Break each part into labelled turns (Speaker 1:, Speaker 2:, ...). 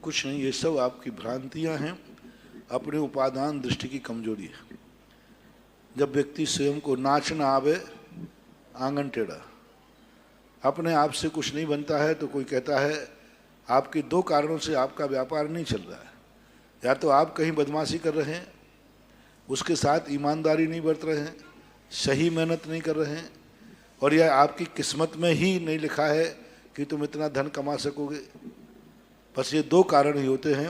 Speaker 1: कुछ नहीं, ये सब आपकी भ्रांतियां हैं, अपने उपादान दृष्टि की कमजोरी है। जब व्यक्ति स्वयं को नाच ना आवे आंगन टेढ़ा, अपने आप से कुछ नहीं बनता है तो कोई कहता है आपके दो कारणों से आपका व्यापार नहीं चल रहा है। या तो आप कहीं बदमाशी कर रहे हैं, उसके साथ ईमानदारी नहीं बरत रहे हैं, सही मेहनत नहीं कर रहे हैं, और यह आपकी किस्मत में ही नहीं लिखा है कि तुम इतना धन कमा सकोगे। बस ये दो कारण ही होते हैं।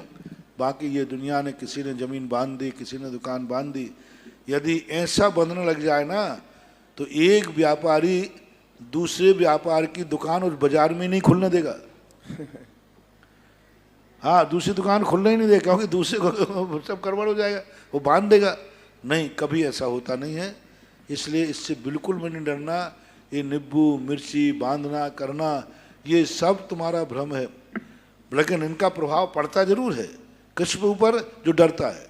Speaker 1: बाकी ये दुनिया ने, किसी ने ज़मीन बांध दी, किसी ने दुकान बांध दी। यदि ऐसा बंधने लग जाए ना तो एक व्यापारी दूसरे व्यापार की दुकान उस बाजार में नहीं खुलने देगा। हाँ, दूसरी दुकान खुलने ही नहीं देगा, क्योंकि दूसरे को सब गड़बड़ हो जाएगा, वो बांध देगा। नहीं, कभी ऐसा होता नहीं है। इसलिए इससे बिल्कुल भी नहीं डरना। ये नींबू मिर्ची बांधना करना ये सब तुम्हारा भ्रम है, लेकिन इनका प्रभाव पड़ता जरूर है किस के ऊपर? जो डरता है,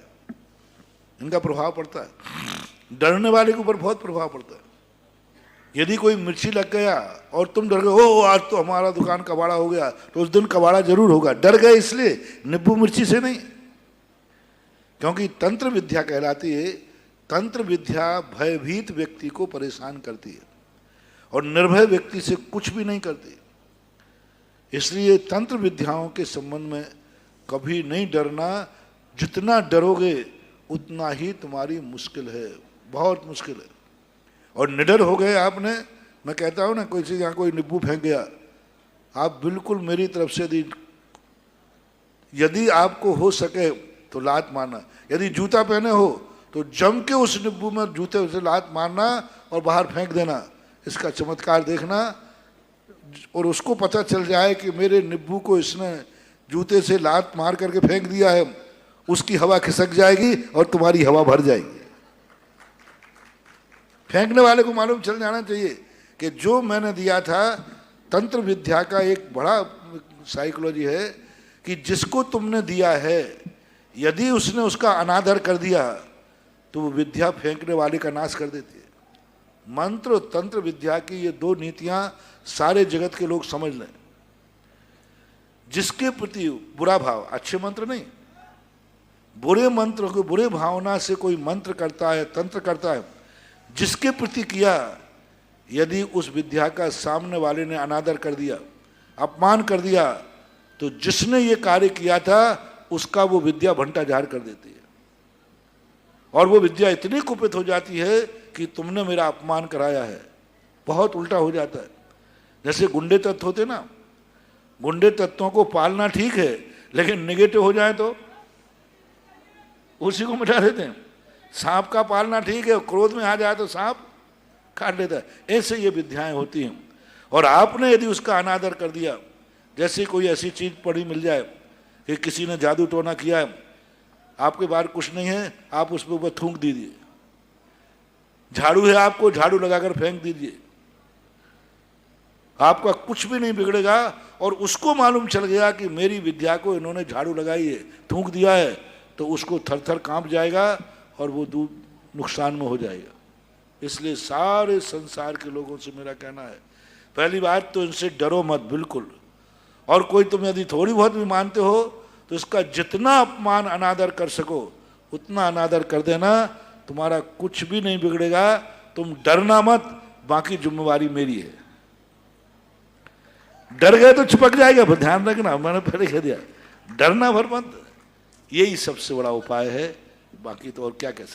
Speaker 1: इनका प्रभाव पड़ता है। डरने वाले के ऊपर बहुत प्रभाव पड़ता है। यदि कोई मिर्ची लग गया और तुम डर गए, ओ आज तो हमारा दुकान कबाड़ा हो गया, तो उस दिन कबाड़ा जरूर होगा। डर गए इसलिए, नींबू मिर्ची से नहीं। क्योंकि तंत्र विद्या कहलाती है, तंत्र विद्या भयभीत व्यक्ति को परेशान करती है और निर्भय व्यक्ति से कुछ भी नहीं करती। इसलिए तंत्र विद्याओं के संबंध में कभी नहीं डरना। जितना डरोगे उतना ही तुम्हारी मुश्किल है, बहुत मुश्किल है। और निडर हो गए आपने, मैं कहता हूँ ना, कोई से यहाँ कोई नींबू फेंक गया, आप बिल्कुल मेरी तरफ से यदि आपको हो सके तो लात मारना। यदि जूता पहने हो तो जम के उस नींबू में जूते से लात मारना और बाहर फेंक देना। इसका चमत्कार देखना, और उसको पता चल जाए कि मेरे नींबू को इसने जूते से लात मार करके फेंक दिया है, उसकी हवा खिसक जाएगी और तुम्हारी हवा भर जाएगी। फेंकने वाले को मालूम चल जाना चाहिए कि जो मैंने दिया था। तंत्र विद्या का एक बड़ा साइकोलॉजी है कि जिसको तुमने दिया है, यदि उसने उसका अनादर कर दिया तो वो विद्या फेंकने वाले का नाश कर देती है। मंत्र और तंत्र विद्या की ये दो नीतियां सारे जगत के लोग समझ लें। जिसके प्रति बुरा भाव, अच्छे मंत्र नहीं, बुरे मंत्र को, बुरे भावना से कोई मंत्र करता है, तंत्र करता है, जिसके प्रति किया, यदि उस विद्या का सामने वाले ने अनादर कर दिया, अपमान कर दिया, तो जिसने ये कार्य किया था उसका वो विद्या भंटा झाड़ कर देती है। और वो विद्या इतनी कुपित हो जाती है कि तुमने मेरा अपमान कराया है। बहुत उल्टा हो जाता है। जैसे गुंडे तत्व होते ना, गुंडे तत्वों को पालना ठीक है, लेकिन नेगेटिव हो जाए तो उसी को मिटा देते हैं। सांप का पालना ठीक है, क्रोध में आ जाए तो सांप काट लेता है। ऐसे ये विद्याएं होती हैं। और आपने यदि उसका अनादर कर दिया, जैसे कोई ऐसी चीज पड़ी मिल जाए कि किसी ने जादू टोना किया है, आपके बाहर कुछ नहीं है, आप उस पर ऊपर थूक दीजिए। झाड़ू है आपको, झाड़ू लगाकर फेंक दीजिए, आपका कुछ भी नहीं बिगड़ेगा। और उसको मालूम चल गया कि मेरी विद्या को इन्होंने झाड़ू लगाई है, थूक दिया है, तो उसको थर थर कांप जाएगा और वो नुकसान में हो जाएगा। इसलिए सारे संसार के लोगों से मेरा कहना है, पहली बात तो इनसे डरो मत बिल्कुल। और कोई तुम यदि थोड़ी बहुत भी मानते हो तो इसका जितना अपमान अनादर कर सको उतना अनादर कर देना। तुम्हारा कुछ भी नहीं बिगड़ेगा। तुम डरना मत, बाकी जिम्मेवारी मेरी है। डर गए तो चिपक जाएगा, फिर ध्यान रखना, मैंने पहले कह दिया, डरना भर मत। यही सबसे बड़ा उपाय है, बाकी तो और क्या कह सकते।